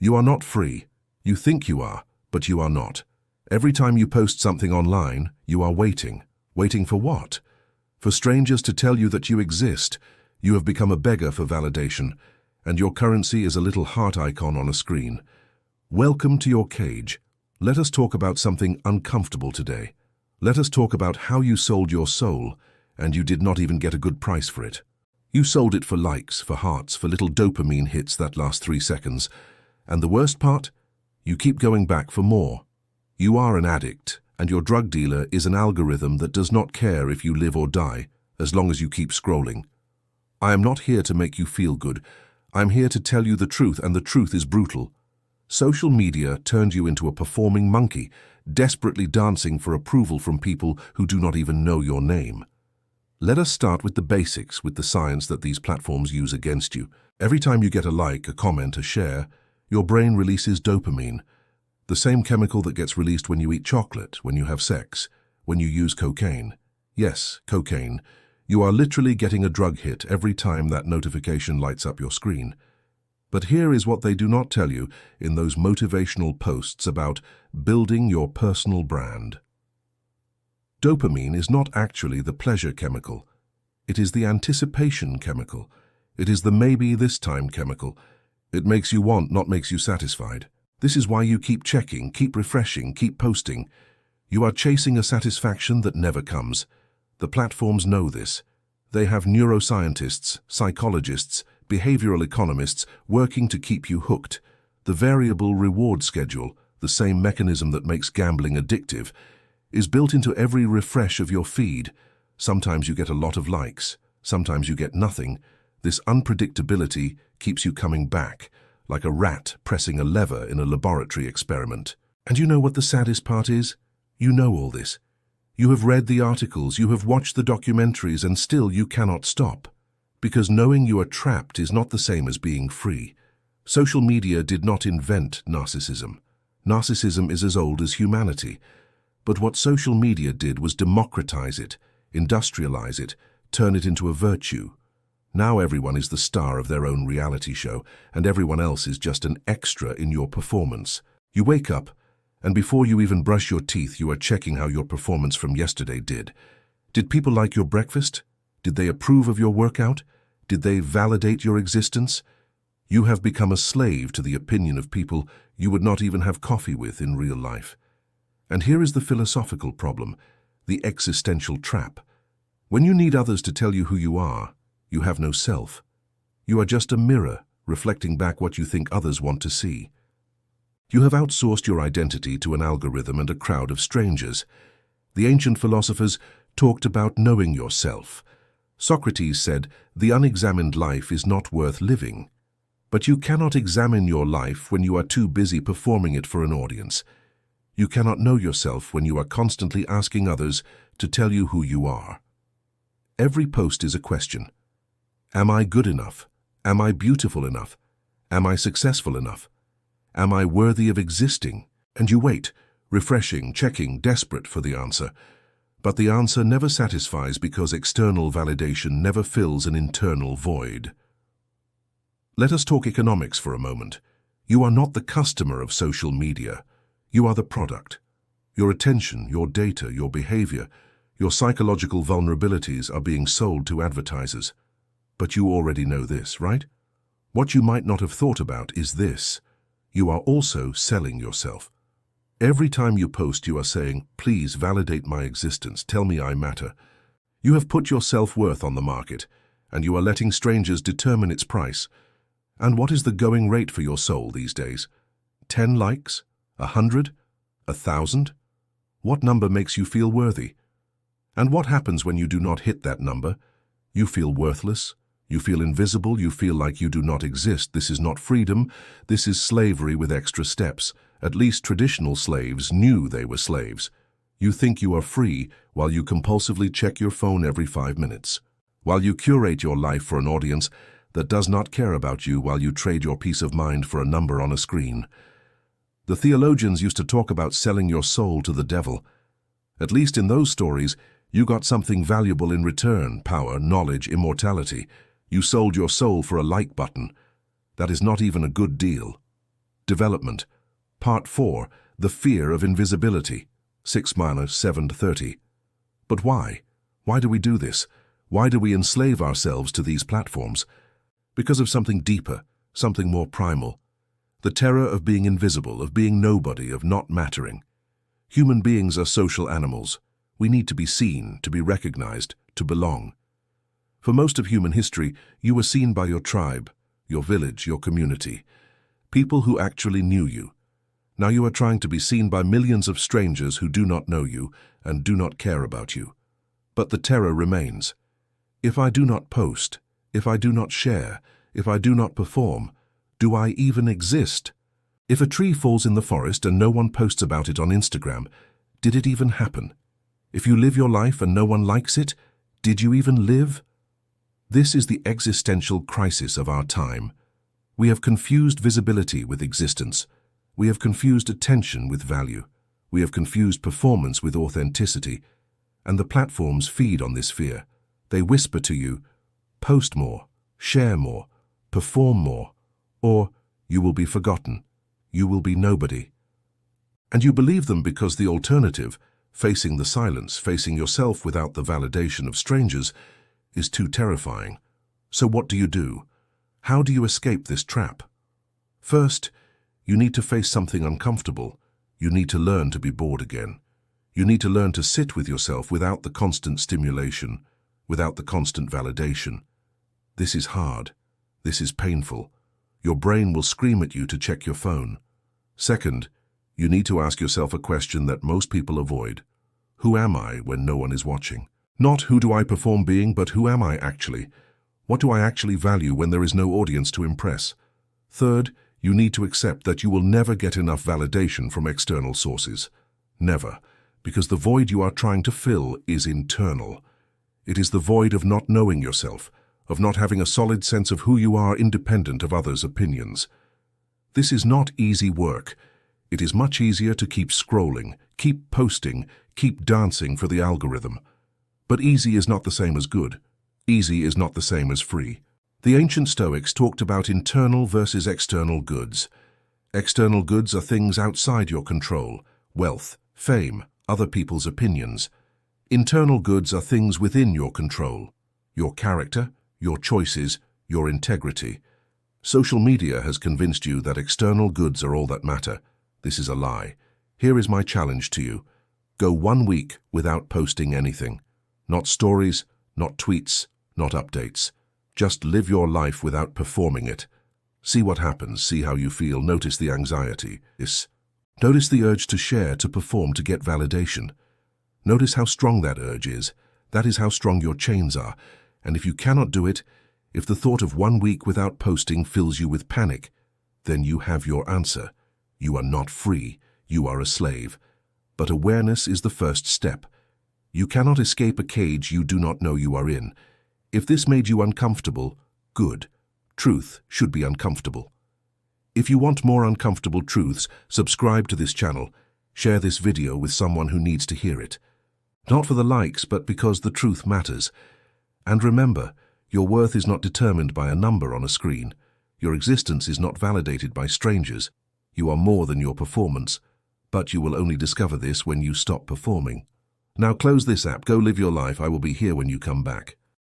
You are not free. You think you are, but you are not. Every time you post something online, you are waiting. Waiting for what? For strangers to tell you that you exist. You have become a beggar for validation, and your currency is a little heart icon on a screen. Welcome to your cage. Let us talk about something uncomfortable today. Let us talk about how you sold your soul, and you did not even get a good price for it. You sold it for likes, for hearts, for little dopamine hits that last 3 seconds. And the worst part? You keep going back for more. You are an addict, and your drug dealer is an algorithm that does not care if you live or die, as long as you keep scrolling. I am not here to make you feel good. I am here to tell you the truth, and the truth is brutal. Social media turned you into a performing monkey, desperately dancing for approval from people who do not even know your name. Let us start with the basics, with the science that these platforms use against you. Every time you get a like, a comment, a share, your brain releases dopamine, the same chemical that gets released when you eat chocolate, when you have sex, when you use cocaine. Yes, cocaine. You are literally getting a drug hit every time that notification lights up your screen. But here is what they do not tell you in those motivational posts about building your personal brand. Dopamine is not actually the pleasure chemical. It is the anticipation chemical. It is the maybe this time chemical. It makes you want, not makes you satisfied. This is why you keep checking, keep refreshing, keep posting. You are chasing a satisfaction that never comes. The platforms know this. They have neuroscientists, psychologists, behavioral economists working to keep you hooked. The variable reward schedule, the same mechanism that makes gambling addictive, is built into every refresh of your feed. Sometimes you get a lot of likes, sometimes you get nothing. This unpredictability keeps you coming back, like a rat pressing a lever in a laboratory experiment. And you know what the saddest part is? You know all this. You have read the articles, you have watched the documentaries, and still you cannot stop. Because knowing you are trapped is not the same as being free. Social media did not invent narcissism. Narcissism is as old as humanity. But what social media did was democratize it, industrialize it, turn it into a virtue. Now everyone is the star of their own reality show, and everyone else is just an extra in your performance. You wake up, and before you even brush your teeth, you are checking how your performance from yesterday did. Did people like your breakfast? Did they approve of your workout? Did they validate your existence? You have become a slave to the opinion of people you would not even have coffee with in real life. And here is the philosophical problem, the existential trap. When you need others to tell you who you are, you have no self. You are just a mirror reflecting back what you think others want to see. You have outsourced your identity to an algorithm and a crowd of strangers. The ancient philosophers talked about knowing yourself. Socrates said, "The unexamined life is not worth living." But you cannot examine your life when you are too busy performing it for an audience. You cannot know yourself when you are constantly asking others to tell you who you are. Every post is a question. Am I good enough? Am I beautiful enough? Am I successful enough? Am I worthy of existing? And you wait, refreshing, checking, desperate for the answer. But the answer never satisfies because external validation never fills an internal void. Let us talk economics for a moment. You are not the customer of social media. You are the product. Your attention, your data, your behavior, your psychological vulnerabilities are being sold to advertisers. But you already know this, right? What you might not have thought about is this. You are also selling yourself. Every time you post, you are saying, "Please validate my existence, tell me I matter." You have put your self-worth on the market, and you are letting strangers determine its price. And what is the going rate for your soul these days? 10 likes? 100? 1,000? What number makes you feel worthy? And what happens when you do not hit that number? You feel worthless. You feel invisible. You feel like you do not exist. This is not freedom. This is slavery with extra steps. At least traditional slaves knew they were slaves. You think you are free while you compulsively check your phone every 5 minutes. While you curate your life for an audience that does not care about you, while you trade your peace of mind for a number on a screen. The theologians used to talk about selling your soul to the devil. At least in those stories, you got something valuable in return: power, knowledge, immortality. You sold your soul for a like button. That is not even a good deal. Development. Part 4. The Fear of Invisibility. 6-7:30. But why? Why do we do this? Why do we enslave ourselves to these platforms? Because of something deeper, something more primal. The terror of being invisible, of being nobody, of not mattering. Human beings are social animals. We need to be seen, to be recognized, to belong. For most of human history, you were seen by your tribe, your village, your community. People who actually knew you. Now you are trying to be seen by millions of strangers who do not know you and do not care about you. But the terror remains. If I do not post, if I do not share, if I do not perform, do I even exist? If a tree falls in the forest and no one posts about it on Instagram, did it even happen? If you live your life and no one likes it, did you even live? This is the existential crisis of our time. We have confused visibility with existence. We have confused attention with value. We have confused performance with authenticity. And the platforms feed on this fear. They whisper to you, post more, share more, perform more, or you will be forgotten, you will be nobody. And you believe them because the alternative, facing the silence, facing yourself without the validation of strangers, is too terrifying. So what do you do? How do you escape this trap? First, you need to face something uncomfortable. You need to learn to be bored again. You need to learn to sit with yourself without the constant stimulation, without the constant validation. This is hard. This is painful. Your brain will scream at you to check your phone. Second, you need to ask yourself a question that most people avoid. Who am I when no one is watching? Not who do I perform being, but who am I actually? What do I actually value when there is no audience to impress? Third, you need to accept that you will never get enough validation from external sources. Never. Because the void you are trying to fill is internal. It is the void of not knowing yourself, of not having a solid sense of who you are independent of others' opinions. This is not easy work. It is much easier to keep scrolling, keep posting, keep dancing for the algorithm. But easy is not the same as good. Easy is not the same as free. The ancient Stoics talked about internal versus external goods. External goods are things outside your control: wealth, fame, other people's opinions. Internal goods are things within your control: your character, your choices, your integrity. Social media has convinced you that external goods are all that matter. This is a lie. Here is my challenge to you. Go 1 week without posting anything. Not stories, not tweets, not updates. Just live your life without performing it. See what happens, see how you feel, notice the anxiety. Notice the urge to share, to perform, to get validation. Notice how strong that urge is. That is how strong your chains are. And if you cannot do it, if the thought of 1 week without posting fills you with panic, then you have your answer. You are not free, you are a slave. But awareness is the first step. You cannot escape a cage you do not know you are in. If this made you uncomfortable, good. Truth should be uncomfortable. If you want more uncomfortable truths, subscribe to this channel. Share this video with someone who needs to hear it. Not for the likes, but because the truth matters. And remember, your worth is not determined by a number on a screen. Your existence is not validated by strangers. You are more than your performance, but you will only discover this when you stop performing. Now close this app, go live your life. I will be here when you come back.